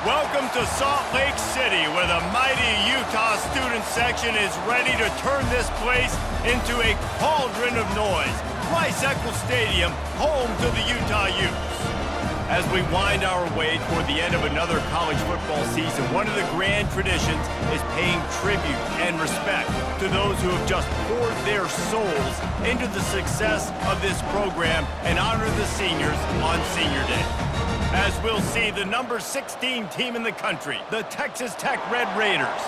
Welcome to Salt Lake City, where the mighty Utah student section is ready to turn this place into a cauldron of noise. Rice-Eccles Stadium, home to the Utah Utes. As we wind our way toward the end of another college football season, one of the grand traditions is paying tribute and respect to those who have just poured their souls into the success of this program and honor the seniors on Senior Day. As we'll see, the number 16 team in the country, the Texas Tech Red Raiders,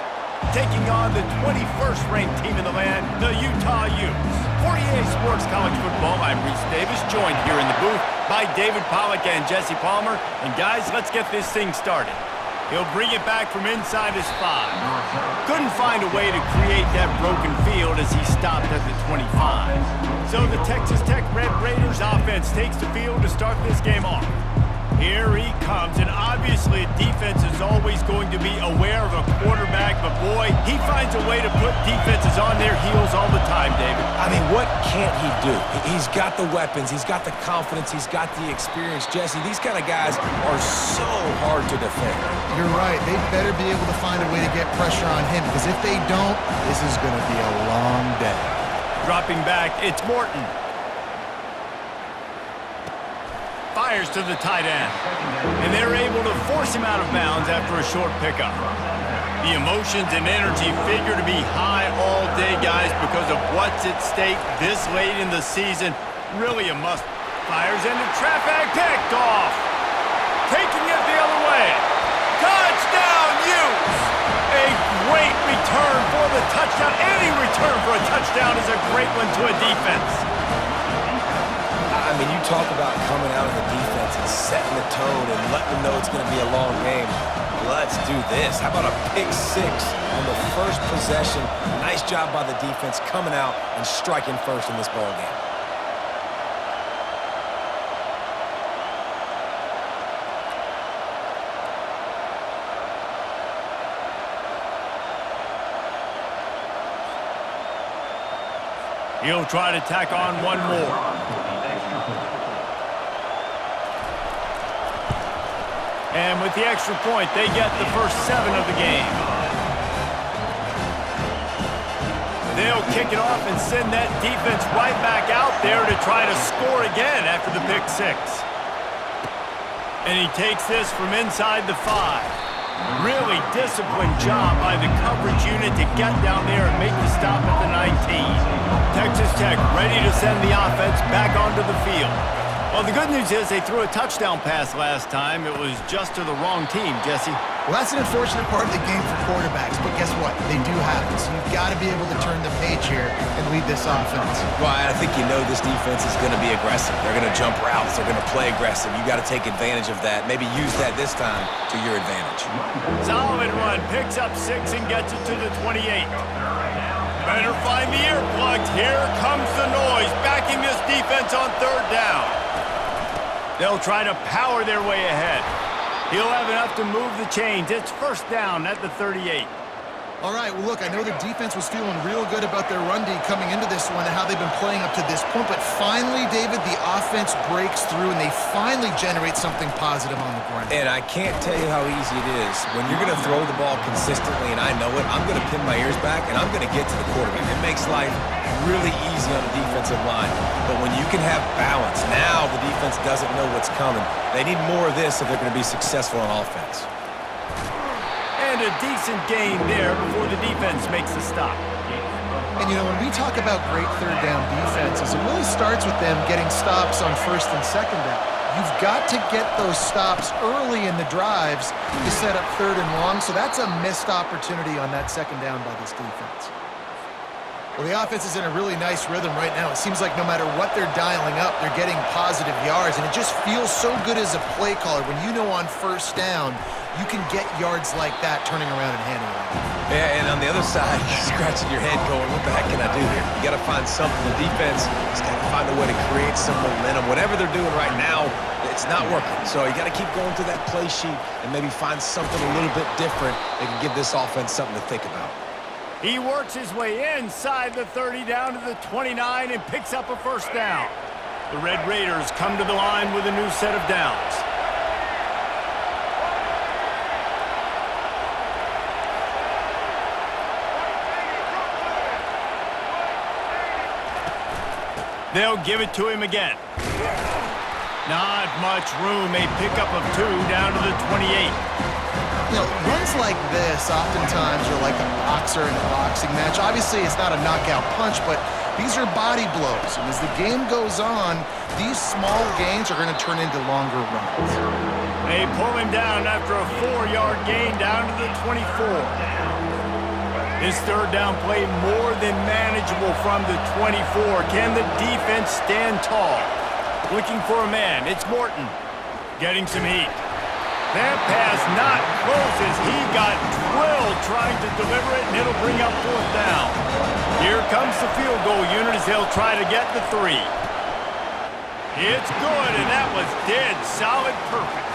taking on the 21st ranked team in the land, the Utah Utes. For EA Sports College Football, I'm Reese Davis, joined here in the booth by David Pollack and Jesse Palmer. And guys, let's get this thing started. He'll bring it back from inside his 5. Couldn't find a way to create that broken field as he stopped at the 25. So the Texas Tech Red Raiders offense takes the field to start this game off. Here he comes, and obviously defense is always going to be aware of a quarterback, but boy, he finds a way to put defenses on their heels all the time, David. I mean, what can't he do? He's got the weapons, he's got the confidence, he's got the experience. Jesse, these kind of guys are so hard to defend. You're right. They better be able to find a way to get pressure on him, because if they don't, this is going to be a long day. Dropping back, it's Morton. Fires to the tight end, and they're able to force him out of bounds after a short pickup. The emotions and energy figure to be high all day, guys, because of what's at stake this late in the season. Really a must. Fires into traffic, picked off. Taking it the other way. Touchdown, Utes! A great return for the touchdown. Any return for a touchdown is a great one to a defense. I mean, you talk about coming out of the defense and setting the tone and letting them know it's going to be a long game. Let's do this. How about a pick 6 on the first possession? Nice job by the defense coming out and striking first in this ball game. He'll try to tack on one more. And with the extra point, they get the first 7 of the game. They'll kick it off and send that defense right back out there to try to score again after the pick 6. And he takes this from inside the 5. Really disciplined job by the coverage unit to get down there and make the stop at the 19. Texas Tech ready to send the offense back onto the field. Well, the good news is they threw a touchdown pass last time. It was just to the wrong team, Jesse. Well, that's an unfortunate part of the game for quarterbacks, but guess what? They do have it, so you've got to be able to turn the page here and lead this offense. Well, I think you know this defense is going to be aggressive. They're going to jump routes. They're going to play aggressive. You got to take advantage of that. Maybe use that this time to your advantage. Solid run. Picks up 6 and gets it to the 28. Better find the earplugs. Here comes the noise, backing this defense on 3rd down. They'll try to power their way ahead. He'll have enough to move the chains. It's 1st down at the 38. All right, well, look, I know the defense was feeling real good about their run D coming into this one and how they've been playing up to this point, but finally, David, the offense breaks through and they finally generate something positive on the ground. And I can't tell you how easy it is. When you're going to throw the ball consistently, and I know it, I'm going to pin my ears back and I'm going to get to the quarterback. It makes life really easy on the defensive line. But when you can have balance, now the defense doesn't know what's coming. They need more of this if they're going to be successful on offense. And a decent gain there before the defense makes the stop. And, you know, when we talk about great 3rd down defenses, it really starts with them getting stops on 1st and 2nd down. You've got to get those stops early in the drives to set up 3rd and long, so that's a missed opportunity on that 2nd down by this defense. Well, the offense is in a really nice rhythm right now. It seems like no matter what they're dialing up, they're getting positive yards, and it just feels so good as a play caller when you know on 1st down you can get yards like that turning around and handing it off. Yeah, and on the other side, you're scratching your head going, what the heck can I do here? You got to find something. The defense has got to find a way to create some momentum. Whatever they're doing right now, it's not working. So you got to keep going to that play sheet and maybe find something a little bit different that can give this offense something to think about. He works his way inside the 30 down to the 29 and picks up a 1st down. The Red Raiders come to the line with a new set of downs. They'll give it to him again. Not much room. A pickup of 2 down to the 28. You know, runs like this oftentimes are like a boxer in a boxing match. Obviously, it's not a knockout punch, but these are body blows. And as the game goes on, these small gains are going to turn into longer runs. They pull him down after a 4-yard gain down to the 24. This third down play more than manageable from the 24. Can the defense stand tall? Looking for a man. It's Morton. Getting some heat. That pass not close as he got drilled trying to deliver it, and it'll bring up 4th down. Here comes the field goal unit as they'll try to get the 3. It's good, and that was dead solid perfect.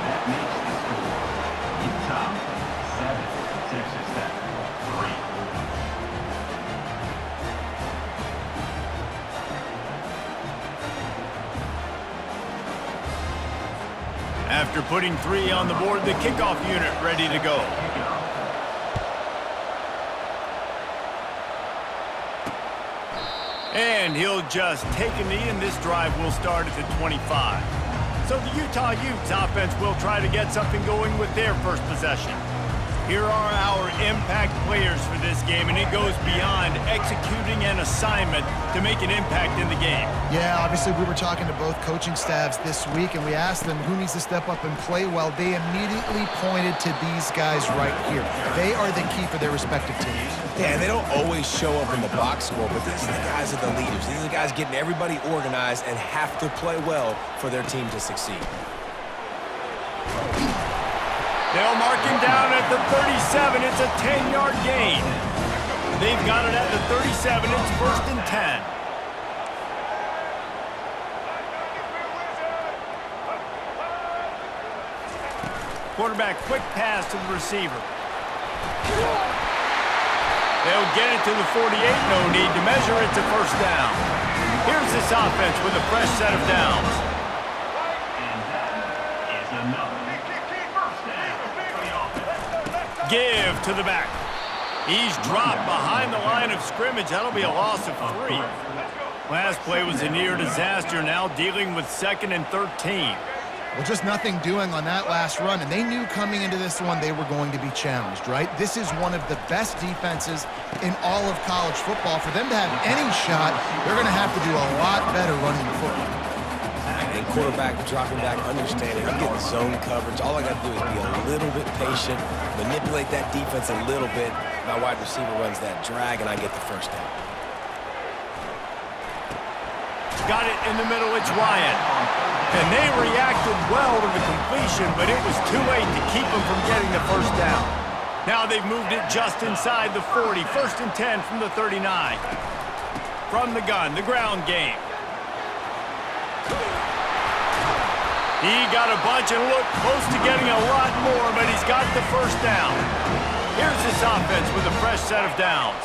That makes the score Utah 7, Texas Tech 3. After putting 3 on the board, the kickoff unit ready to go. And he'll just take a knee, and this drive will start at the 25. So the Utah Utes offense will try to get something going with their first possession. Here are our impact players for this game, and it goes beyond executing an assignment to make an impact in the game. Yeah, obviously we were talking to both coaching staffs this week, and we asked them who needs to step up and play well. They immediately pointed to these guys right here. They are the key for their respective teams. Yeah, and they don't always show up in the box score, but these are the guys that are the leaders. These are the guys getting everybody organized and have to play well for their team to succeed. They'll mark him down at the 37. It's a 10-yard gain. They've got it at the 37. It's 1st and 10. Quarterback, quick pass to the receiver. They'll get it to the 48. No need to measure. It's a 1st down. Here's this offense with a fresh set of downs. And that is another first down for the offense. Give to the back. He's dropped behind the line of scrimmage. That'll be a loss of 3. Last play was a near disaster. Now dealing with 2nd and 13. Well, just nothing doing on that last run, and they knew coming into this one they were going to be challenged, right? This is one of the best defenses in all of college football. For them to have any shot, they're going to have to do a lot better running the football. And quarterback dropping back, understanding I'm getting zone coverage. All I got to do is be a little bit patient, manipulate that defense a little bit. My wide receiver runs that drag, and I get the 1st down. Got it in the middle. It's Ryan. And they reacted well to the completion, but it was too late to keep them from getting the 1st down. Now they've moved it just inside the 40. 1st and 10 from the 39. From the gun, the ground game. He got a bunch and looked close to getting a lot more, but he's got the 1st down. Here's this offense with a fresh set of downs.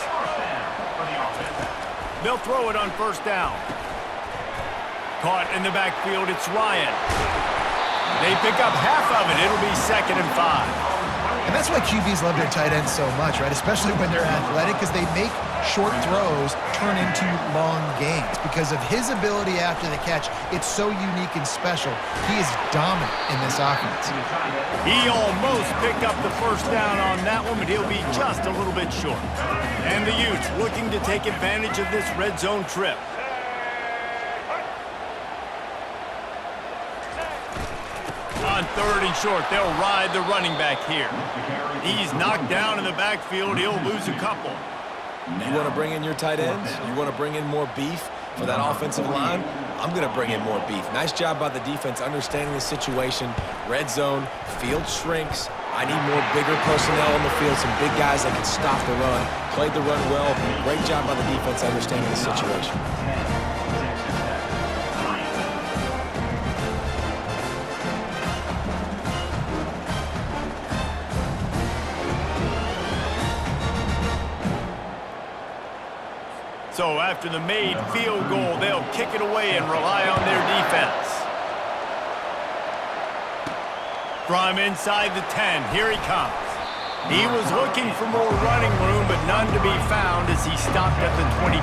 They'll throw it on 1st down. Caught in the backfield, it's Ryan. They pick up half of it. It'll be 2nd and 5. And that's why QBs love their tight ends so much, right? Especially when they're athletic, because they make short throws turn into long gains. Because of his ability after the catch, it's so unique and special. He is dominant in this offense. He almost picked up the 1st down on that one, but he'll be just a little bit short. And the Utes looking to take advantage of this red zone trip. On 3rd and short, they'll ride the running back here. He's knocked down in the backfield. He'll lose a couple. You want to bring in your tight ends? You want to bring in more beef for that offensive line? I'm going to bring in more beef. Nice job by the defense understanding the situation. Red zone, field shrinks. I need more bigger personnel on the field, some big guys that can stop the run. Played the run well. Great job by the defense understanding the situation. So after the made field goal, they'll kick it away and rely on their defense. From inside the 10, here he comes. He was looking for more running room, but none to be found as he stopped at the 23.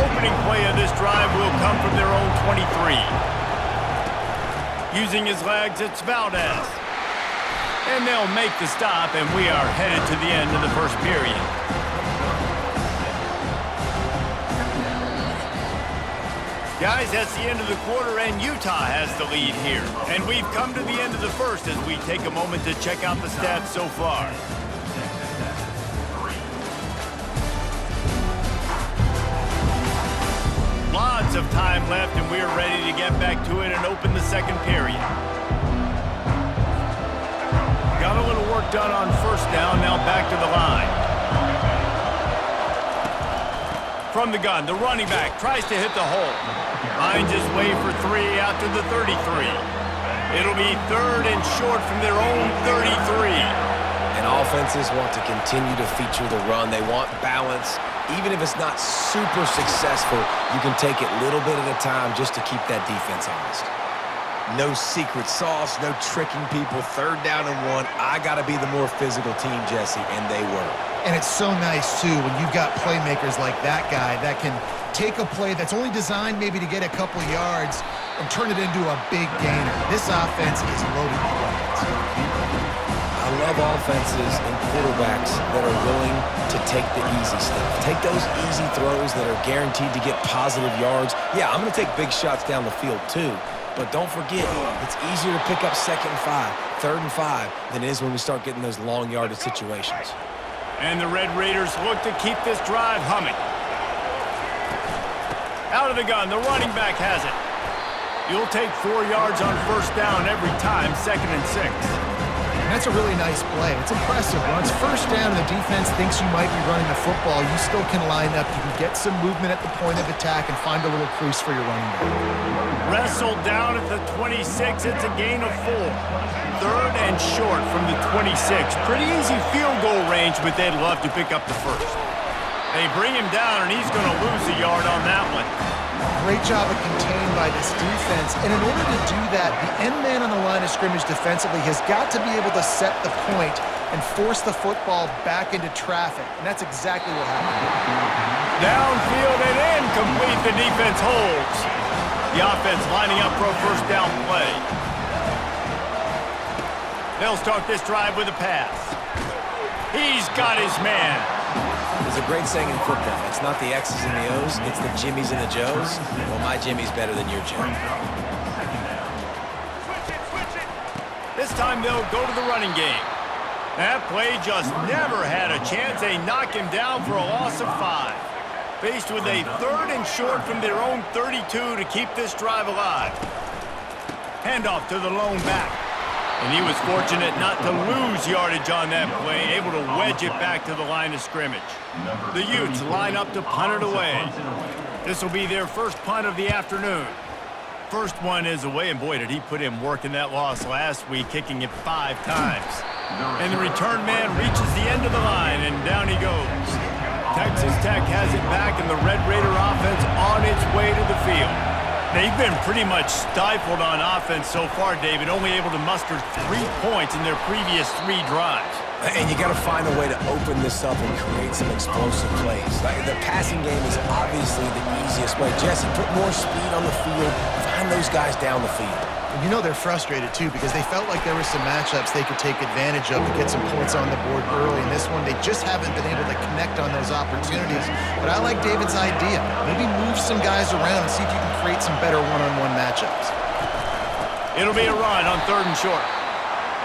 Opening play of this drive will come from their own 23. Using his legs, it's Valdez. And they'll make the stop, and we are headed to the end of the first period. Guys, that's the end of the quarter, and Utah has the lead here. And we've come to the end of the first as we take a moment to check out the stats so far. Lots of time left, and we're ready to get back to it and open the second period. Got a little work done on first down, now back to the line. From the gun, the running back tries to hit the hole. Finds his way for 3 out to the 33. It'll be 3rd and short from their own 33. And offenses want to continue to feature the run. They want balance. Even if it's not super successful, you can take it little bit at a time just to keep that defense honest. No secret sauce, no tricking people. 3rd down and 1. I got to be the more physical team, Jesse, and they were. And it's so nice, too, when you've got playmakers like that guy that can take a play that's only designed maybe to get a couple yards and turn it into a big gainer. This offense is loaded with weapons. I love offenses and quarterbacks that are willing to take the easy stuff. Take those easy throws that are guaranteed to get positive yards. Yeah, I'm going to take big shots down the field, too. But don't forget, it's easier to pick up 2nd and 5, 3rd and 5 than it is when we start getting those long yardage situations. And the Red Raiders look to keep this drive humming. Out of the gun, the running back has it. You'll take 4 yards on first down every time, 2nd and 6. And that's a really nice play. It's impressive. Once first down and the defense thinks you might be running the football, you still can line up. You can get some movement at the point of attack and find a little crease for your running back. Wrestled down at the 26. It's a gain of 4. 3rd and short from the 26. Pretty easy field goal range, but they'd love to pick up the first. They bring him down, and he's going to lose a yard on that one. Great job of contained by this defense. And in order to do that, the end man on the line of scrimmage defensively has got to be able to set the point and force the football back into traffic. And that's exactly what happened. Downfield and incomplete. The defense holds. The offense lining up for a first down play. They'll start this drive with a pass. He's got his man. There's a great saying in football. It's not the X's and the O's, it's the Jimmies and the Joes. Well, my Jimmy's better than your Joe. This time they'll go to the running game. That play just never had a chance. They knock him down for a loss of 5. Faced with a 3rd and short from their own 32 to keep this drive alive. Handoff to the lone back. And he was fortunate not to lose yardage on that play, able to wedge it back to the line of scrimmage. The Utes line up to punt it away. This will be their first punt of the afternoon. First one is away, and boy, did he put in work in that loss last week, kicking it 5 times. And the return man reaches the end of the line, and down he goes. Texas Tech has it back, and the Red Raider offense on its way to the field. They've been pretty much stifled on offense so far, David, only able to muster 3 points in their previous 3 drives. And you got to find a way to open this up and create some explosive plays. The passing game is obviously the easiest way. Jesse, put more speed on the field, find those guys down the field. And you know they're frustrated, too, because they felt like there were some matchups they could take advantage of to get some points on the board early. In this one, they just haven't been able to connect on those opportunities. But I like David's idea. Maybe move some guys around and see if you can create some better one-on-one matchups. It'll be a run on 3rd and short.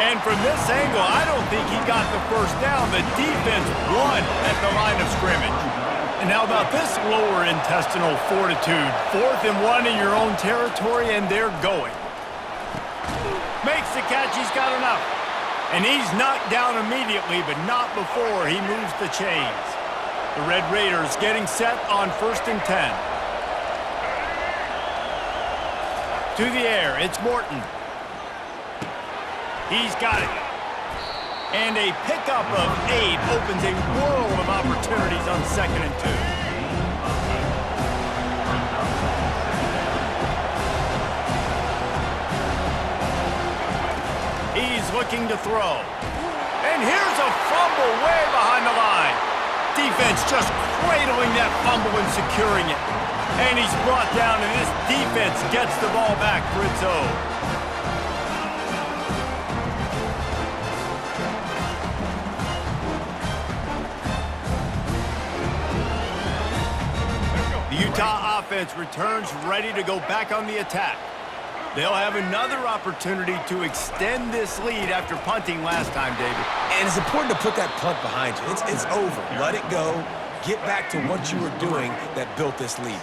And from this angle, I don't think he got the first down. The defense won at the line of scrimmage. And how about this lower intestinal fortitude? 4th and 1 in your own territory, and they're going. Makes the catch, he's got enough. And he's knocked down immediately, but not before he moves the chains. The Red Raiders getting set on 1st and 10. To the air, it's Morton. He's got it. And a pickup of 8 opens a world of opportunities on 2nd and 2. He's looking to throw. And here's a fumble way behind the line. Defense just cradling that fumble and securing it. And he's brought down, and this defense gets the ball back for its own. The Utah offense returns ready to go back on the attack. They'll have another opportunity to extend this lead after punting last time, David. And it's important to put that punt behind you. It's over. Let it go. Get back to what you were doing that built this lead.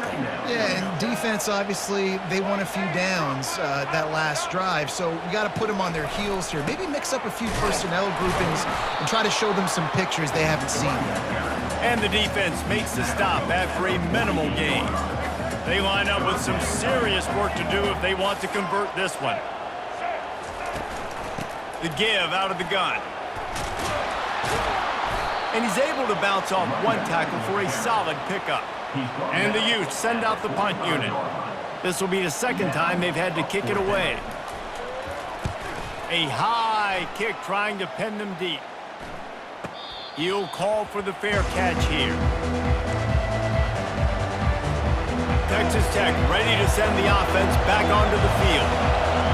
Yeah, and defense, obviously, they won a few downs that last drive, so we got to put them on their heels here. Maybe mix up a few personnel groupings and try to show them some pictures they haven't seen yet. And the defense makes the stop after a minimal gain. They line up with some serious work to do if they want to convert this one. The give out of the gun. And he's able to bounce off one tackle for a solid pickup. And the Utes send out the punt unit. This will be the second time they've had to kick it away. A high kick trying to pin them deep. He'll call for the fair catch here. Texas Tech ready to send the offense back onto the field.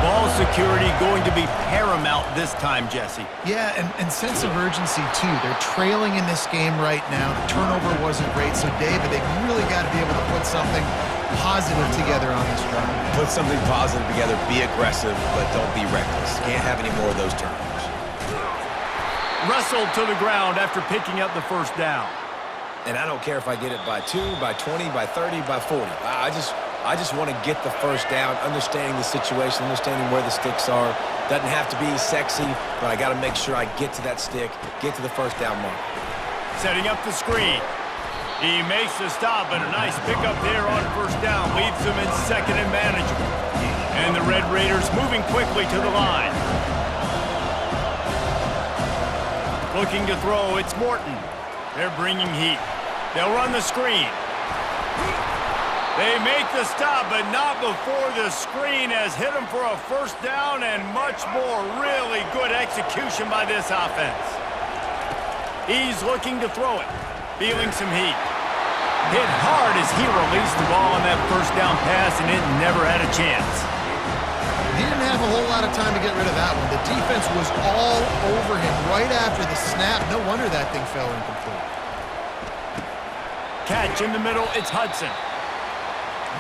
Ball security going to be paramount this time, Jesse. Yeah, and sense of urgency, too. They're trailing in this game right now. The turnover wasn't great, so, David, they've really got to be able to put something positive together on this drive. Put something positive together. Be aggressive, but don't be reckless. Can't have any more of those turnovers. Wrestled to the ground after picking up the first down. And I don't care if I get it by 2, by 20, by 30, by 40. I just want to get the first down, understanding the situation, understanding where the sticks are. Doesn't have to be sexy, but I got to make sure I get to that stick, get to the first down mark. Setting up the screen. He makes the stop, but a nice pickup there on first down leaves them in second and manageable. And the Red Raiders moving quickly to the line. Looking to throw, it's Morton. They're bringing heat. They'll run the screen. They make the stop, but not before the screen has hit them for a first down and much more. Really good execution by this offense. He's looking to throw it, feeling some heat. Hit hard as he released the ball on that first down pass, and it never had a chance. He didn't have a whole lot of time to get rid of that one. The defense was all over him right after the snap. No wonder that thing fell incomplete. Catch in the middle, it's Hudson.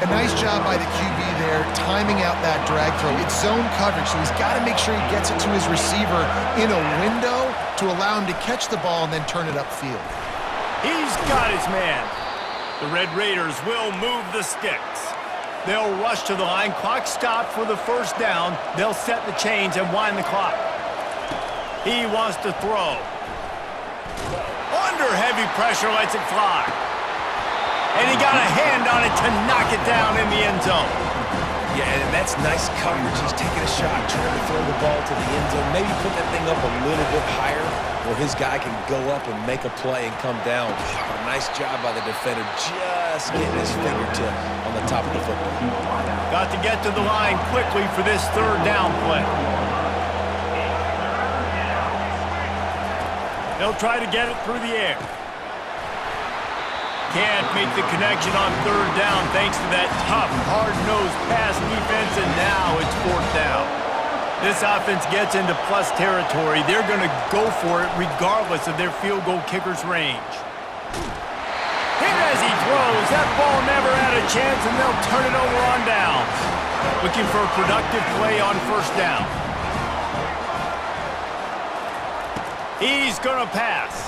A nice job by the QB there, timing out that drag throw. It's zone coverage, so he's got to make sure he gets it to his receiver in a window to allow him to catch the ball and then turn it upfield. He's got his man. The Red Raiders will move the sticks. They'll rush to the line. Clock stopped for the first down. They'll set the chains and wind the clock. He wants to throw. Under heavy pressure, lets it fly. And he got a hand on it to knock it down in the end zone. Yeah, and that's nice coverage. He's taking a shot, trying to throw the ball to the end zone. Maybe put that thing up a little bit higher where his guy can go up and make a play and come down. But a nice job by the defender just getting his fingertip on the top of the football. Got to get to the line quickly for this third down play. They'll try to get it through the air. Can't make the connection on third down thanks to that tough, hard-nosed pass defense, and now it's fourth down. This offense gets into plus territory. They're going to go for it regardless of their field goal kicker's range. Hit as he throws. That ball never had a chance, and they'll turn it over on downs. Looking for a productive play on first down. He's going to pass.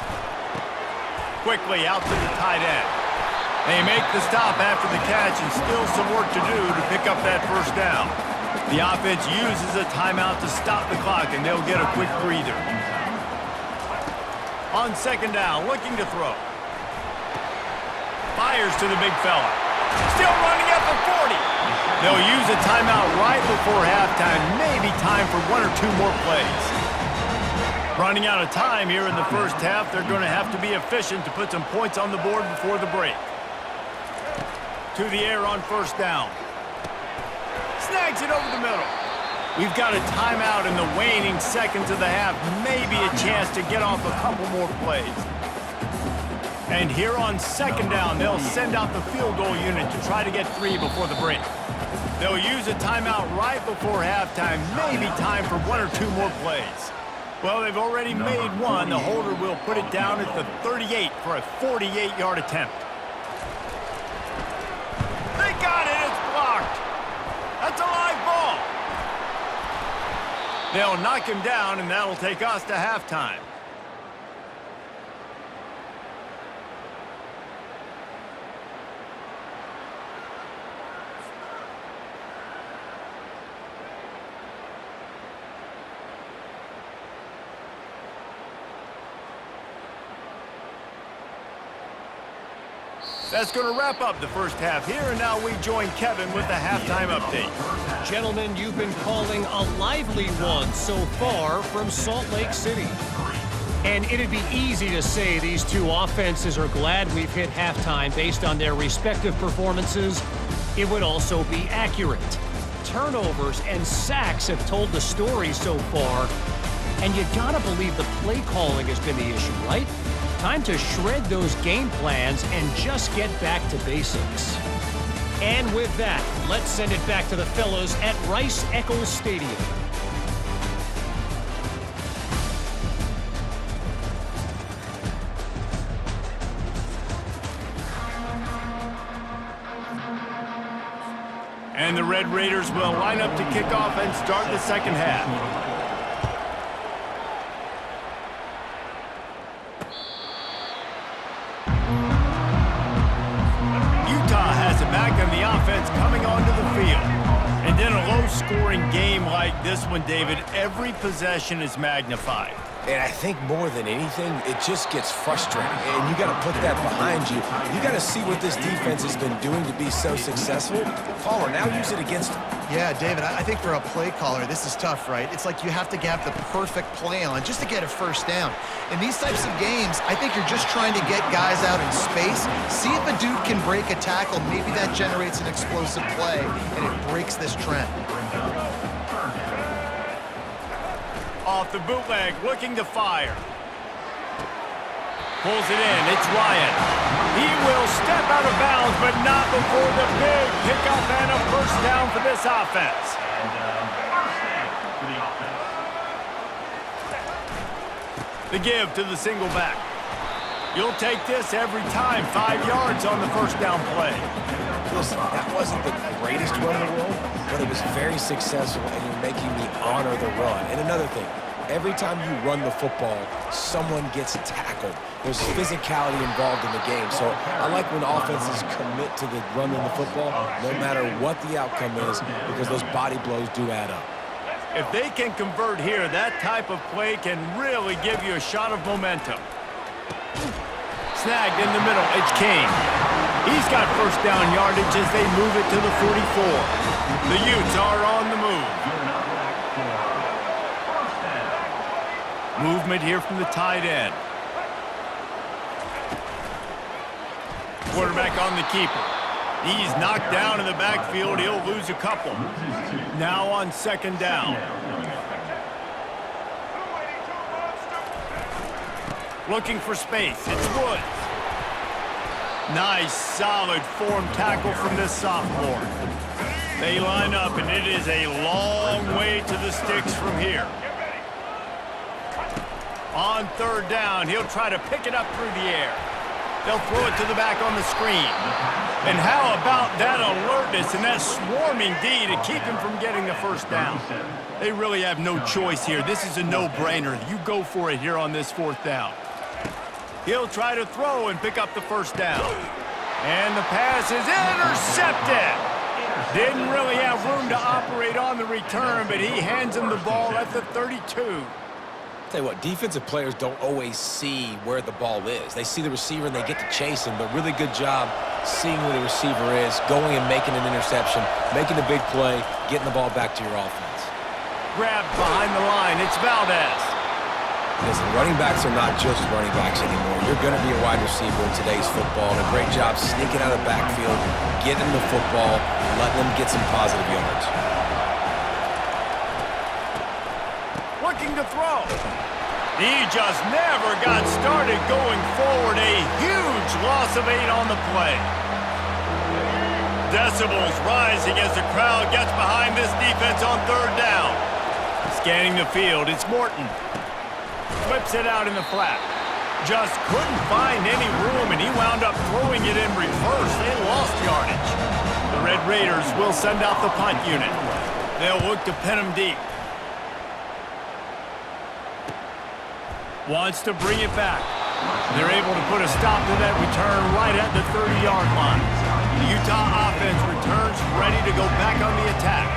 Quickly out to the tight end. They make the stop after the catch, and still some work to do to pick up that first down. The offense uses a timeout to stop the clock, and they'll get a quick breather. On second down, looking to throw. Fires to the big fella. Still running at the 40. They'll use a timeout right before halftime. Maybe time for one or two more plays. Running out of time here in the first half. They're going to have to be efficient to put some points on the board before the break. To the air on first down. Snags it over the middle. We've got a timeout in the waning seconds of the half. Maybe a chance to get off a couple more plays. And here on second down, they'll send out the field goal unit to try to get 3 before the break. They'll use a timeout right before halftime, maybe time for 1 or 2 more plays. Well, they've already made one. The holder will put it down at the 38 for a 48-yard attempt. They got it. It's blocked. That's a live ball. They'll knock him down, and that'll take us to halftime. That's going to wrap up the first half here, and now we join Kevin with the halftime update. Gentlemen, you've been calling a lively one so far from Salt Lake City. And it'd be easy to say these two offenses are glad we've hit halftime based on their respective performances. It would also be accurate. Turnovers and sacks have told the story so far. And you gotta believe the play calling has been the issue, right? Time to shred those game plans and just get back to basics. And with that, let's send it back to the fellows at Rice-Eccles Stadium. And the Red Raiders will line up to kick off and start the second half. Back on the offense coming onto the field. And in a low-scoring game like this one, David, every possession is magnified. And I think more than anything, it just gets frustrating. And you got to put that behind you. You got to see what this defense has been doing to be so successful. Caller, now use it against them. Yeah, David, I think for a play caller, this is tough, right? It's like you have to have the perfect play on just to get a first down. In these types of games, I think you're just trying to get guys out in space, see if a dude can break a tackle. Maybe that generates an explosive play, and it breaks this trend. Off the bootleg, looking to fire. Pulls it in, it's Ryan. He will step out of bounds, but not before the big pickup and a first down for this offense. And first down for the offense. The give to the single back. You'll take this every time. 5 yards on the first down play. Listen, that wasn't the greatest run in the world, but it was very successful, and you're making me honor the run. And another thing, every time you run the football, someone gets tackled. There's physicality involved in the game. So I like when offenses commit to the running the football, no matter what the outcome is, because those body blows do add up. If they can convert here, that type of play can really give you a shot of momentum. Snagged in the middle, it's King. He's got first down yardage as they move it to the 44. The Utes are on the move. Movement here from the tight end. Quarterback on the keeper. He's knocked down in the backfield. He'll lose a couple. Now on second down. Looking for space. It's Woods. Nice, solid form tackle from this sophomore. They line up, and it is a long way to the sticks from here. On third down, he'll try to pick it up through the air. They'll throw it to the back on the screen. And how about that alertness and that swarming D to keep him from getting the first down? They really have no choice here. This is a no-brainer. You go for it here on this fourth down. He'll try to throw and pick up the first down. And the pass is intercepted. Didn't really have room to operate on the return, but he hands him the ball at the 32. Tell you what, defensive players don't always see where the ball is. They see the receiver and they get to chase him, but really good job seeing where the receiver is, going and making an interception, making the big play, getting the ball back to your offense. Grabbed behind the line, it's Valdez. Listen, running backs are not just running backs anymore. You're going to be a wide receiver in today's football, and a great job sneaking out of the backfield, getting the football, letting them get some positive yards. looking to throw. He just never got started going forward. A huge loss of 8 on the play. Decibels rising as the crowd gets behind this defense on 3rd down. Scanning the field, it's Morton. Flips it out in the flat. Just couldn't find any room, and he wound up throwing it in reverse. They lost yardage. The Red Raiders will send out the punt unit. They'll look to pin him deep. Wants to bring it back. They're able to put a stop to that return right at the 30-yard line. The Utah offense returns ready to go back on the attack.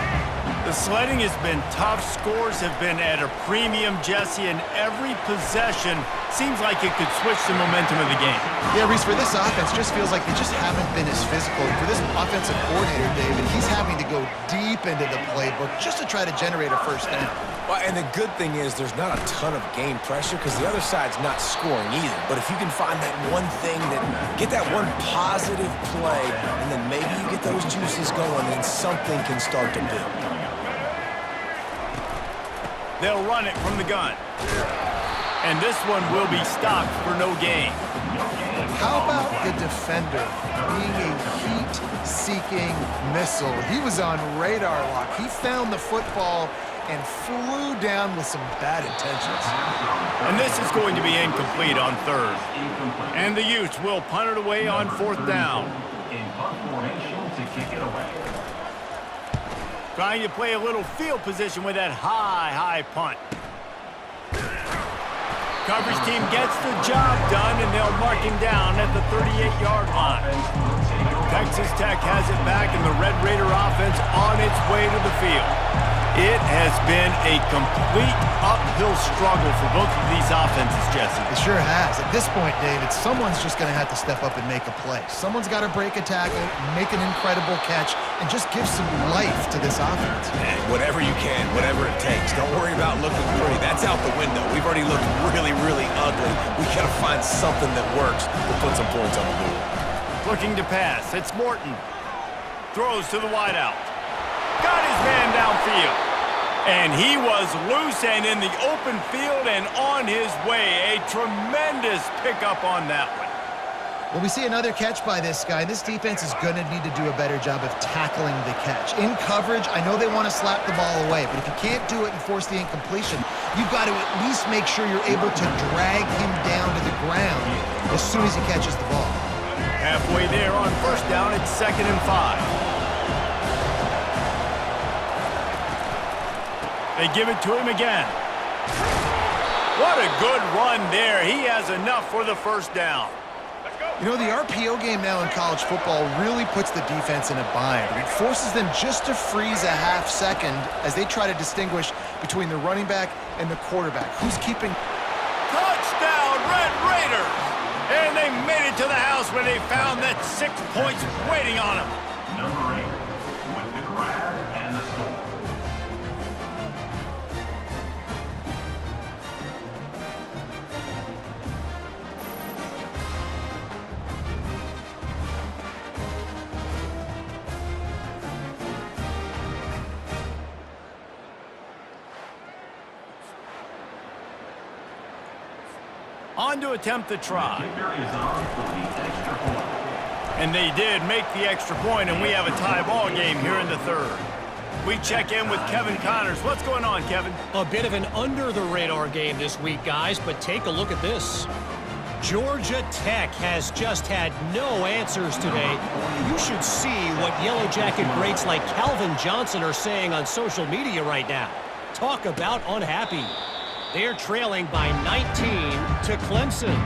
The sledding has been tough. Scores have been at a premium, Jesse, and every possession seems like it could switch the momentum of the game. Yeah, Reese, for this offense, just feels like they just haven't been as physical. For this offensive coordinator, David, he's having to go deep into the playbook just to try to generate a first down. Well, and the good thing is there's not a ton of game pressure because the other side's not scoring either. But if you can find that one thing, get that one positive play, and then maybe you get those juices going, then something can start to build. They'll run it from the gun. And this one will be stopped for no gain. How about the defender being a heat-seeking missile? He was on radar lock. He found the football and flew down with some bad intentions. And this is going to be incomplete on 3rd. And the Utes will punt it away on 4th down. In punt formation to kick it away. Trying to play a little field position with that high punt. Coverage team gets the job done, and they'll mark him down at the 38-yard line. Texas Tech has it back, and the Red Raider offense on its way to the field. It has been a complete uphill struggle for both of these offenses, Jesse. It sure has. At this point, David, someone's just going to have to step up and make a play. Someone's got to break a tackle, make an incredible catch, and just give some life to this offense. And whatever you can, whatever it takes. Don't worry about looking pretty. That's out the window. We've already looked really, really ugly. We got to find something that works to put some points on the board. Looking to pass. It's Morton. Throws to the wideout. Got his man downfield. And he was loose and in the open field and on his way. A tremendous pickup on that one. Well, we see another catch by this guy. This defense is going to need to do a better job of tackling the catch. In coverage, I know they want to slap the ball away, but if you can't do it and force the incompletion, you've got to at least make sure you're able to drag him down to the ground as soon as he catches the ball. Halfway there on 1st down, it's 2nd and 5. They give it to him again. What a good run there. He has enough for the 1st down. You know, the RPO game now in college football really puts the defense in a bind. It forces them just to freeze a half second as they try to distinguish between the running back and the quarterback. Who's keeping... Touchdown, Red Raiders! And they made it to the house where they found that 6 points waiting on them. Number 8 with the grab and the score. On to attempt the try. Kicker is on for the extra point. And they did make the extra point, and we have a tie ball game here in the 3rd. We check in with Kevin Connors. What's going on, Kevin? A bit of an under-the-radar game this week, guys, but take a look at this. Georgia Tech has just had no answers today. You should see what Yellow Jacket greats like Calvin Johnson are saying on social media right now. Talk about unhappy. They're trailing by 19 to Clemson.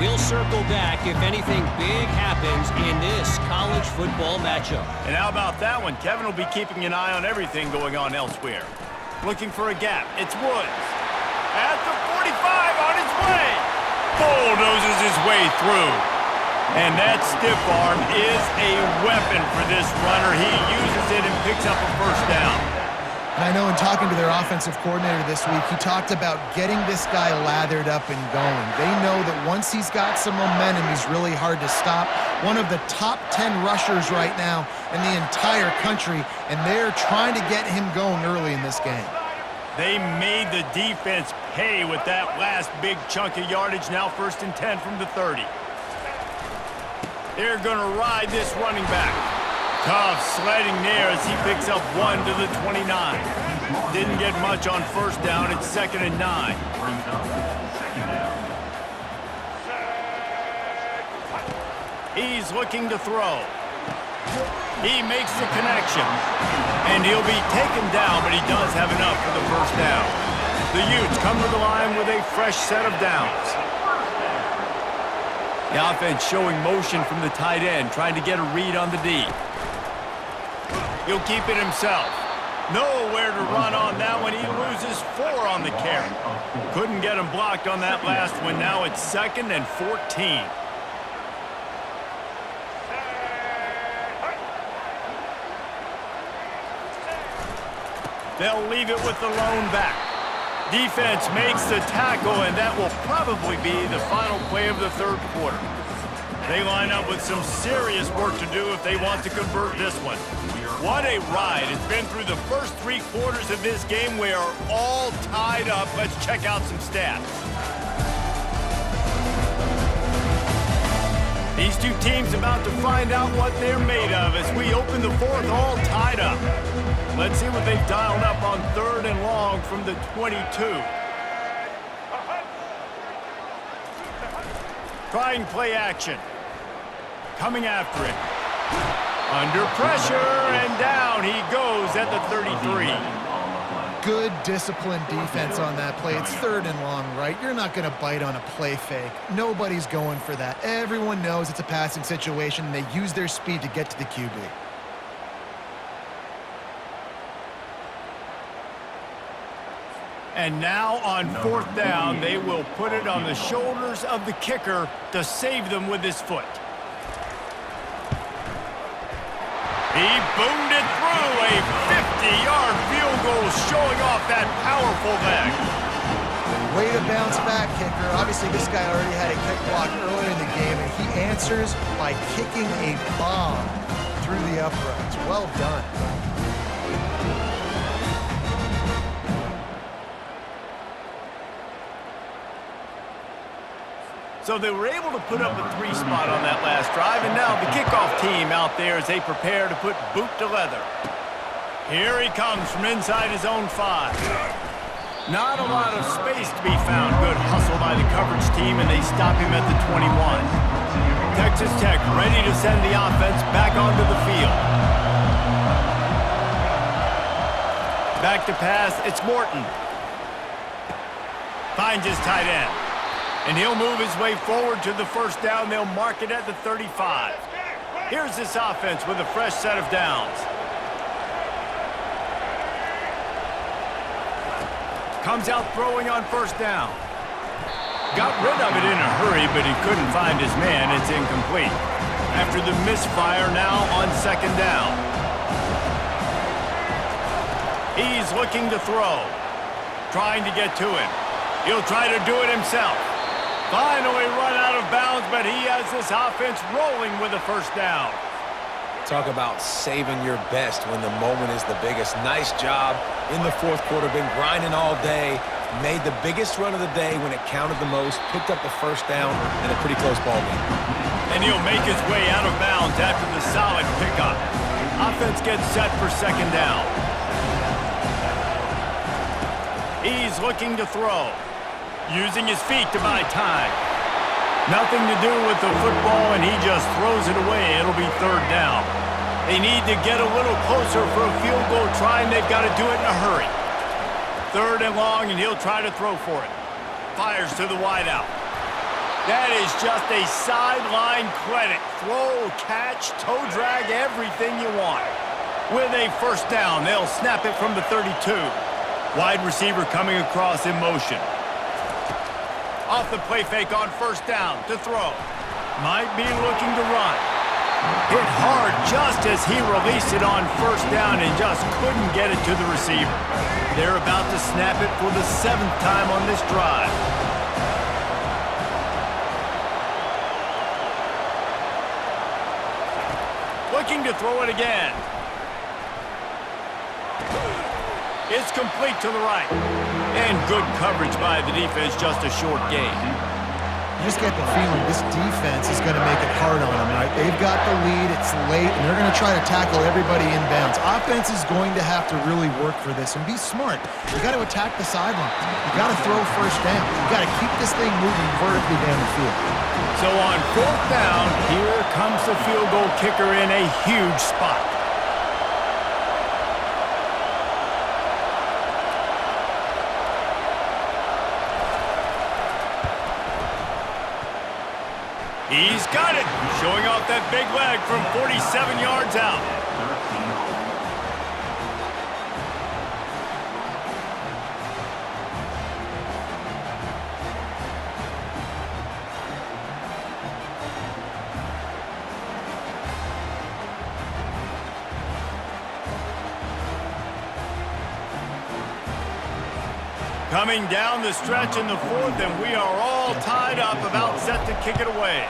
We'll circle back if anything big happens in this college football matchup. And how about that one? Kevin will be keeping an eye on everything going on elsewhere. Looking for a gap. It's Woods. At the 45 on his way. Bulldozes his way through. And that stiff arm is a weapon for this runner. He uses it and picks up a 1st down. And I know in talking to their offensive coordinator this week, he talked about getting this guy lathered up and going. They know that once he's got some momentum, he's really hard to stop. One of the top 10 rushers right now in the entire country, and they're trying to get him going early in this game. They made the defense pay with that last big chunk of yardage. Now 1st and 10 from the 30. They're going to ride this running back. Tough sledding there as he picks up 1 to the 29. Didn't get much on 1st down. It's 2nd and 9. He's looking to throw. He makes the connection. And he'll be taken down, but he does have enough for the 1st down. The Utes come to the line with a fresh set of downs. The offense showing motion from the tight end, trying to get a read on the D. He'll keep it himself. Nowhere to run on that one. He loses 4 on the carry. Couldn't get him blocked on that last one. Now it's 2nd and 14. They'll leave it with the lone back. Defense makes the tackle, and that will probably be the final play of the 3rd quarter. They line up with some serious work to do if they want to convert this one. What a ride. It's been through the first 3 quarters of this game. We are all tied up. Let's check out some stats. These two teams about to find out what they're made of as we open the 4th all tied up. Let's see what they've dialed up on 3rd and long from the 22. Trying play action. Coming after it. Under pressure, and down he goes at the 33. Good disciplined defense on that play. It's 3rd and long, right? You're not going to bite on a play fake. Nobody's going for that. Everyone knows it's a passing situation, and they use their speed to get to the QB. And now on 4th down, they will put it on the shoulders of the kicker to save them with his foot. He boomed it through, a 50-yard field goal showing off that powerful leg. Way to bounce back, kicker. Obviously, this guy already had a kick block earlier in the game, and he answers by kicking a bomb through the uprights. Well done. So they were able to put up a 3 spot on that last drive, and now the kickoff team out there as they prepare to put boot to leather. Here he comes from inside his own 5. Not a lot of space to be found. Good hustle by the coverage team, and they stop him at the 21. Texas Tech ready to send the offense back onto the field. Back to pass, it's Morton. Finds his tight end. And he'll move his way forward to the 1st down. They'll mark it at the 35. Here's this offense with a fresh set of downs. Comes out throwing on 1st down. Got rid of it in a hurry, but he couldn't find his man. It's incomplete. After the misfire, now on 2nd down. He's looking to throw. Trying to get to him. He'll try to do it himself. Finally run out of bounds, but he has this offense rolling with a 1st down. Talk about saving your best when the moment is the biggest. Nice job in the 4th quarter. Been grinding all day. Made the biggest run of the day when it counted the most. Picked up the 1st down in a pretty close ball game. And he'll make his way out of bounds after the solid pickup. Offense gets set for 2nd down. He's looking to throw. Using his feet to buy time. Nothing to do with the football, and he just throws it away. It'll be 3rd down. They need to get a little closer for a field goal try, and they've got to do it in a hurry. 3rd and long, and he'll try to throw for it. Fires to the wideout. That is just a sideline credit. Throw, catch, toe drag, everything you want. With a 1st down, they'll snap it from the 32. Wide receiver coming across in motion. Off the play fake on 1st down to throw. Might be looking to run. Hit hard just as he released it on 1st down and just couldn't get it to the receiver. They're about to snap it for the 7th time on this drive. Looking to throw it again. It's complete to the right. And good coverage by the defense, just a short gain. You just get the feeling this defense is going to make it hard on them, right? They've got the lead, it's late, and they're going to try to tackle everybody inbounds. Offense is going to have to really work for this and be smart. You got to attack the sidelines. You got to throw first down. You got to keep this thing moving vertically down the field. So on 4th down, here comes the field goal kicker in a huge spot. He's got it, showing off that big leg from 47 yards out. Coming down the stretch in the 4th, and we are all tied up, about set to kick it away.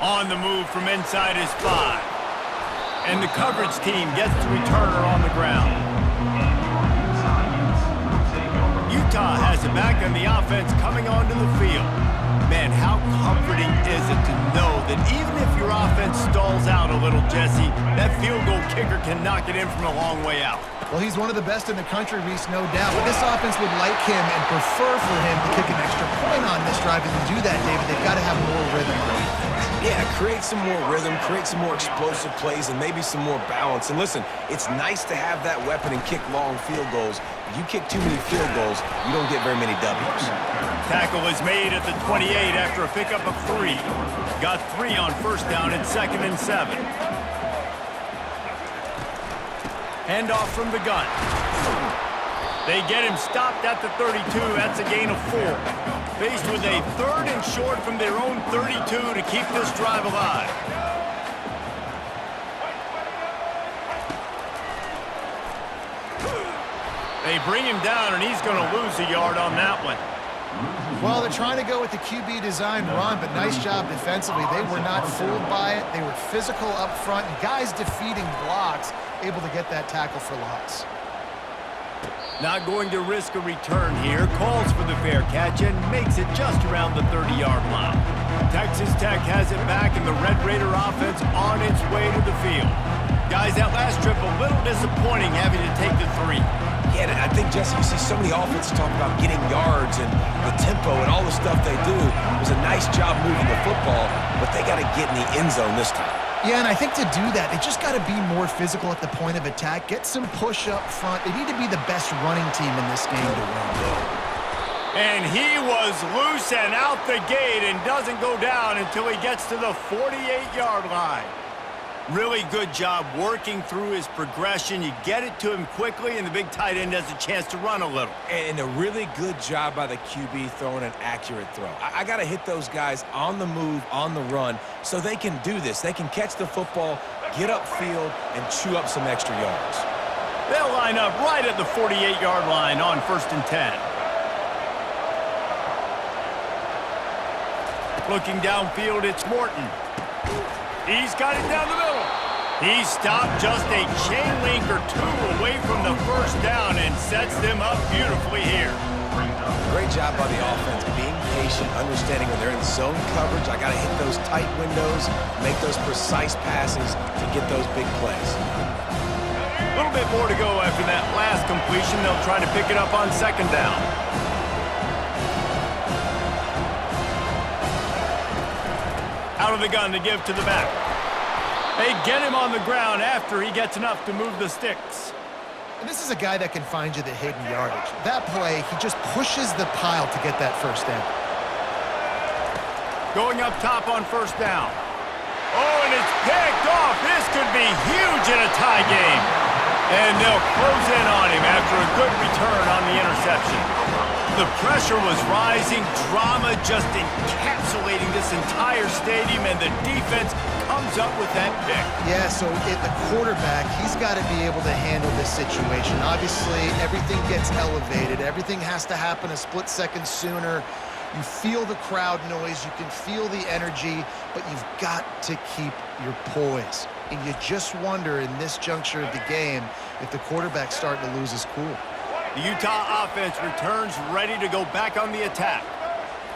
On the move from inside his 5. And the coverage team gets the returner on the ground. Utah has it back, and the offense coming onto the field. Man, how comforting is it to know that even if your offense stalls out a little, Jesse, that field goal kicker can knock it in from a long way out. Well, he's one of the best in the country, Reese, no doubt. But this offense would like him and prefer for him to kick an extra point on this drive. And to do that, David, they've got to have more rhythm on defense. Yeah, create some more rhythm, create some more explosive plays, and maybe some more balance. And listen, it's nice to have that weapon and kick long field goals. If you kick too many field goals, you don't get very many W's. Tackle is made at the 28 after a pickup of 3. Got 3 on 1st down and 2nd and 7. Handoff from the gun. They get him stopped at the 32. That's a gain of 4. Faced with a 3rd and short from their own 32 to keep this drive alive. They bring him down, and he's going to lose a yard on that one. Well, they're trying to go with the QB design run, but nice job defensively. They were not fooled by it. They were physical up front, and guys defeating blocks, able to get that tackle for loss. Not going to risk a return here. Calls for the fair catch and makes it just around the 30-yard line. Texas Tech has it back, and the Red Raider offense on its way to the field. Guys, that last trip a little disappointing having to take the 3. Yeah, I think, Jesse, you see so many offenses talk about getting yards and the tempo and all the stuff they do. It was a nice job moving the football, but they got to get in the end zone this time. Yeah, and I think to do that, they just got to be more physical at the point of attack, get some push up front. They need to be the best running team in this game to win. And he was loose and out the gate and doesn't go down until he gets to the 48-yard line. Really good job working through his progression. You get it to him quickly, and the big tight end has a chance to run a little. And a really good job by the QB throwing an accurate throw. I got to hit those guys on the move, on the run, so they can do this. They can catch the football, get upfield, and chew up some extra yards. They'll line up right at the 48-yard line on 1st and 10. Looking downfield, it's Morton. He's got it down the middle. He stopped just a chain link or 2 away from the 1st down and sets them up beautifully here. Great job by the offense, being patient, understanding when they're in zone coverage. I got to hit those tight windows, make those precise passes to get those big plays. A little bit more to go after that last completion. They'll try to pick it up on 2nd down. Out of the gun to give to the back. They get him on the ground after he gets enough to move the sticks. And this is a guy that can find you the hidden yardage. That play, he just pushes the pile to get that 1st down. Going up top on 1st down. Oh, and it's picked off. This could be huge in a tie game. And they'll close in on him after a good return on the interception. The pressure was rising, drama just encapsulating this entire stadium, and the defense comes up with that pick. Yeah, so the quarterback, he's got to be able to handle this situation. Obviously, everything gets elevated. Everything has to happen a split second sooner. You feel the crowd noise. You can feel the energy, but you've got to keep your poise. and you just wonder in this juncture of the game if the quarterback's starting to lose his cool. The Utah offense returns ready to go back on the attack.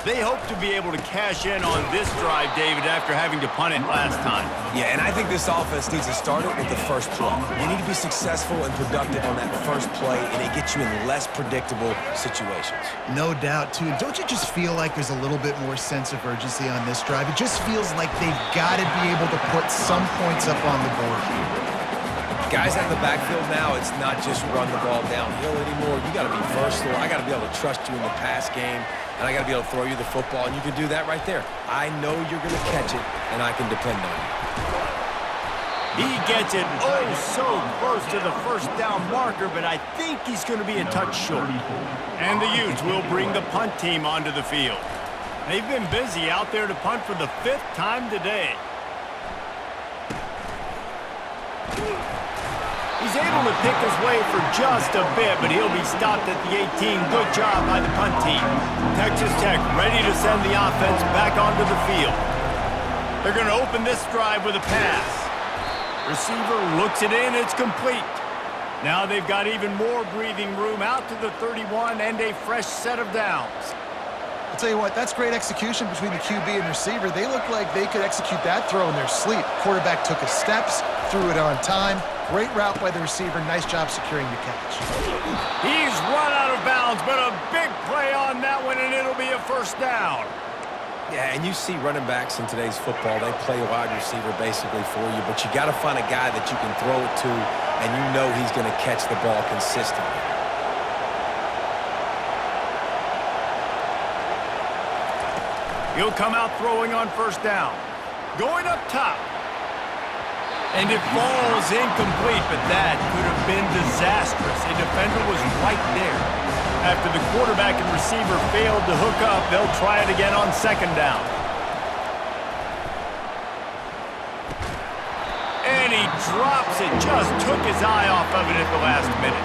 They hope to be able to cash in on this drive, David, after having to punt it last time. Yeah, and I think this offense needs to start it with the first play. You need to be successful and productive on that first play, and it gets you in less predictable situations. No doubt, too. Don't you just feel like there's a little bit more sense of urgency on this drive? It just feels like they've got to be able to put some points up on the board here. Guys out of the backfield now, it's not just run the ball downhill anymore. You got to be versatile. I got to be able to trust you in the pass game, and I got to be able to throw you the football, and you can do that right there. I know you're going to catch it, and I can depend on you. He gets it so close to the first down marker, but I think he's going to be a touch short. And the Utes will bring the punt team onto the field. They've been busy out there to punt for the 5th time today. He's able to pick his way for just a bit, but he'll be stopped at the 18. Good job by the punt team. Texas Tech ready to send the offense back onto the field. They're going to open this drive with a pass. Receiver looks it in. It's complete. Now they've got even more breathing room out to the 31 and a fresh set of downs. I'll tell you what, that's great execution between the QB and receiver. They look like they could execute that throw in their sleep. Quarterback took his steps, threw it on time. Great route by the receiver. Nice job securing the catch. He's run out of bounds, but a big play on that one, and it'll be a first down. Yeah, and you see running backs in today's football, they play wide receiver basically for you, but you got to find a guy that you can throw it to, and you know he's going to catch the ball consistently. He'll come out throwing on first down. Going up top. And it falls incomplete, but that could have been disastrous. A defender was right there. After the quarterback and receiver failed to hook up, they'll try it again on second down. And he drops it. Just took his eye off of it at the last minute.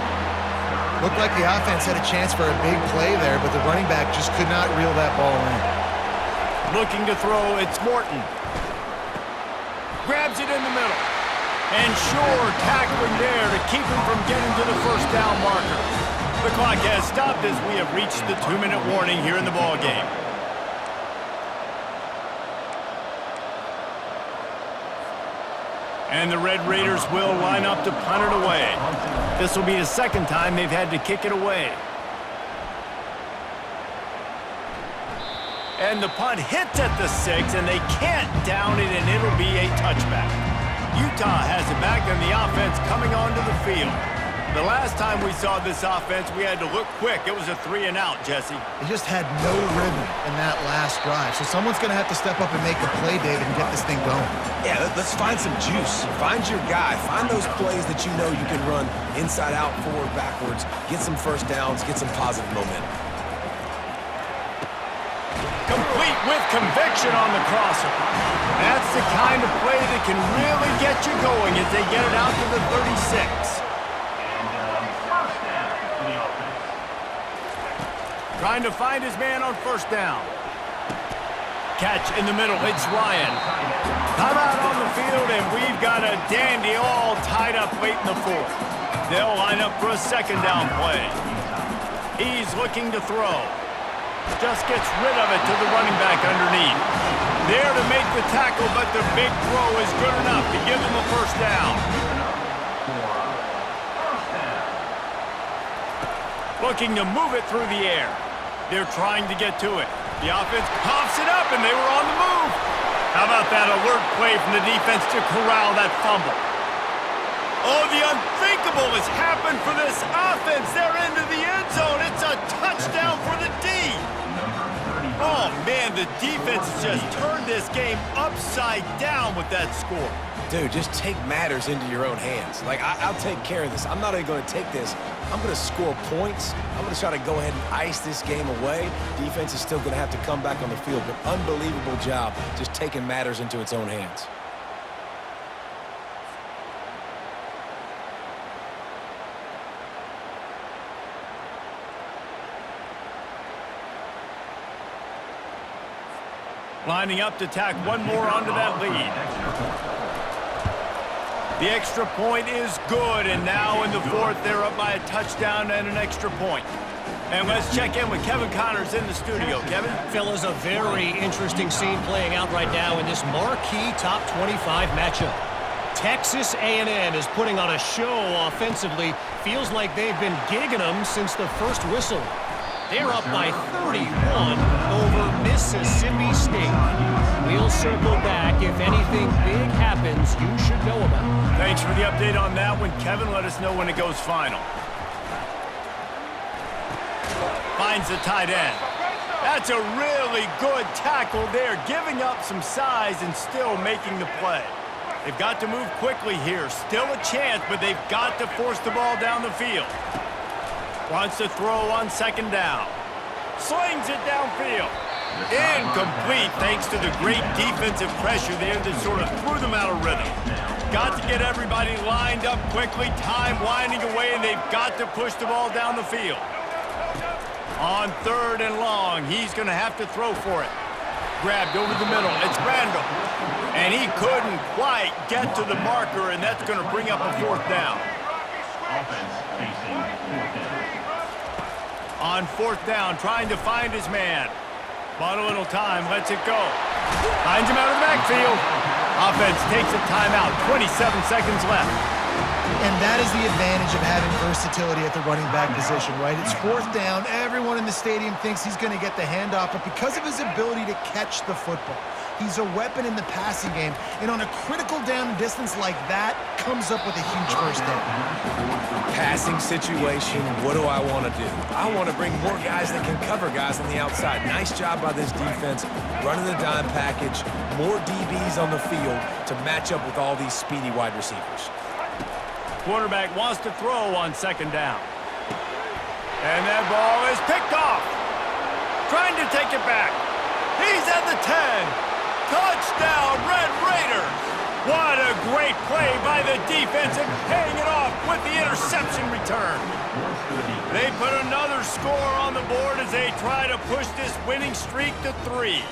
Looked like the offense had a chance for a big play there, but the running back just could not reel that ball in. Looking to throw, it's Morton. Grabs it in the middle. And sure, tackling there to keep him from getting to the first down marker. The clock has stopped as we have reached the 2-minute warning here in the ballgame. And the Red Raiders will line up to punt it away. This will be the second time they've had to kick it away. And the punt hits at the 6, and they can't down it, and it'll be a touchback. Utah has it back, and the offense coming onto the field. The last time we saw this offense, we had to look quick. It was a 3-and-out, Jesse. They just had no rhythm in that last drive. So someone's going to have to step up and make a play, David, and get this thing going. Yeah, let's find some juice. Find your guy. Find those plays that you know you can run inside out, forward, backwards. Get some first downs. Get some positive momentum. Complete with conviction on the crosser. That's the kind of play that can really get you going as they get it out to the 36. Trying to find his man on first down. Catch in the middle. It's Ryan. Time out on the field, and we've got a dandy all tied up late in the 4th. They'll line up for a second down play. He's looking to throw. Just gets rid of it to the running back underneath. There to make the tackle, but the big throw is good enough to give him a first down. Looking to move it through the air. They're trying to get to it. The offense coughs it up, and they were on the move. How about that alert play from the defense to corral that fumble? Oh, the unthinkable has happened for this offense. They're into the end zone. It's a touchdown for the D. Oh, man, the defense has just turned this game upside down with that score. Dude, just take matters into your own hands. Like, I'll take care of this. I'm not even going to take this. I'm going to score points. I'm going to try to go ahead and ice this game away. Defense is still going to have to come back on the field, but unbelievable job just taking matters into its own hands. Lining up to tack one more onto that lead. The extra point is good, and now in the fourth, they're up by a touchdown and an extra point. And let's check in with Kevin Connors in the studio. Kevin? Fellas, a very interesting scene playing out right now in this marquee top 25 matchup. Texas A&M is putting on a show offensively. Feels like they've been gigging them since the first whistle. They're up by 31 over Mississippi State. We'll circle back if anything big happens you should know about. Thanks for the update on that one, Kevin. Let us know when it goes final. Finds the tight end. That's a really good tackle there, giving up some size and still making the play. They've got to move quickly here. Still a chance, but they've got to force the ball down the field. Wants to throw on second down. Slings it downfield. Incomplete thanks to the great defensive pressure there that sort of threw them out of rhythm. Got to get everybody lined up quickly. Time winding away, and they've got to push the ball down the field. On third and long, he's going to have to throw for it. Grabbed over the middle. It's Randall. And he couldn't quite get to the marker, and that's going to bring up a fourth down. Offense facing fourth down. On fourth down, trying to find his man. Bought a little time, lets it go. Finds him out of the backfield. Offense takes a timeout, 27 seconds left. And that is the advantage of having versatility at the running back position, right? It's fourth down. Everyone in the stadium thinks he's going to get the handoff, but because of his ability to catch the football, he's a weapon in the passing game. And on a critical down distance like that, comes up with a huge first down. Passing situation, what do I want to do? I want to bring more guys that can cover guys on the outside. Nice job by this defense, running the dime package, more DBs on the field to match up with all these speedy wide receivers. Quarterback wants to throw on second down. And that ball is picked off. Trying to take it back. He's at the 10. Touchdown, Red Raiders. What a great play by the defense and paying it off with the interception return. They put another score on the board as they try to push this winning streak to 3.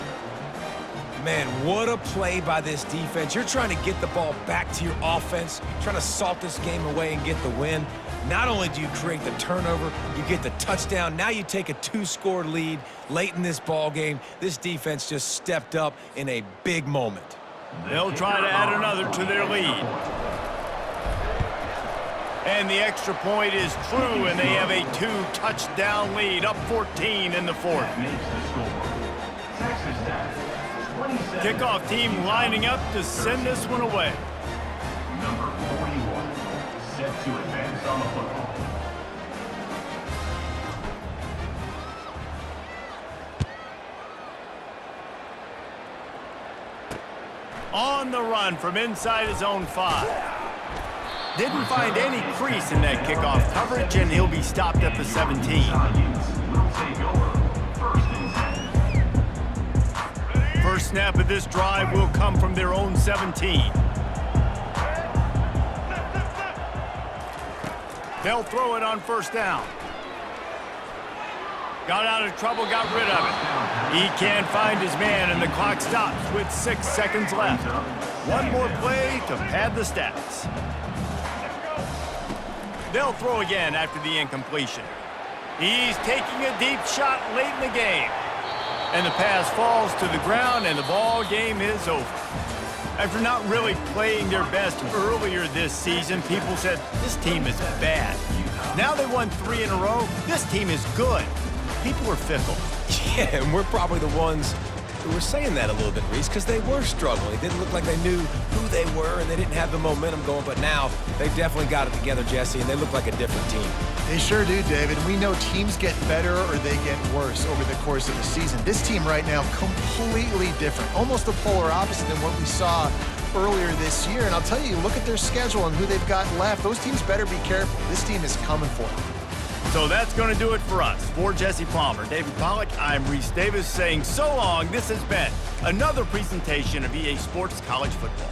Man, what a play by this defense. You're trying to get the ball back to your offense, trying to salt this game away and get the win. Not only do you create the turnover, you get the touchdown. Now you take a 2-score lead late in this ball game. This defense just stepped up in a big moment. They'll try to add another to their lead. And the extra point is true, and they have a 2-touchdown lead, up 14 in the fourth. Kickoff team lining up to send this one away. Number 41, set to advance on the football. On the run from inside his own 5. Didn't find any crease in that kickoff coverage, and he'll be stopped at the 17. First snap of this drive will come from their own 17. They'll throw it on first down. Got out of trouble, got rid of it. He can't find his man, and the clock stops with 6 seconds left. One more play to pad the stats. They'll throw again after the incompletion. He's taking a deep shot late in the game. And the pass falls to the ground, and the ball game is over. After not really playing their best earlier this season, people said, this team is bad. Now they won 3 in a row. This team is good. People are fickle. Yeah, and we're probably the ones who were saying that a little bit, Reese, because they were struggling. It didn't look like they knew who they were, and they didn't have the momentum going. But now they definitely got it together, Jesse, and they look like a different team. They sure do, David. We know teams get better or they get worse over the course of the season. This team right now, completely different. Almost the polar opposite than what we saw earlier this year. And I'll tell you, look at their schedule and who they've got left. Those teams better be careful. This team is coming for them. So that's going to do it for us. For Jesse Palmer, David Pollack, I'm Reese Davis saying so long. This has been another presentation of EA Sports College Football.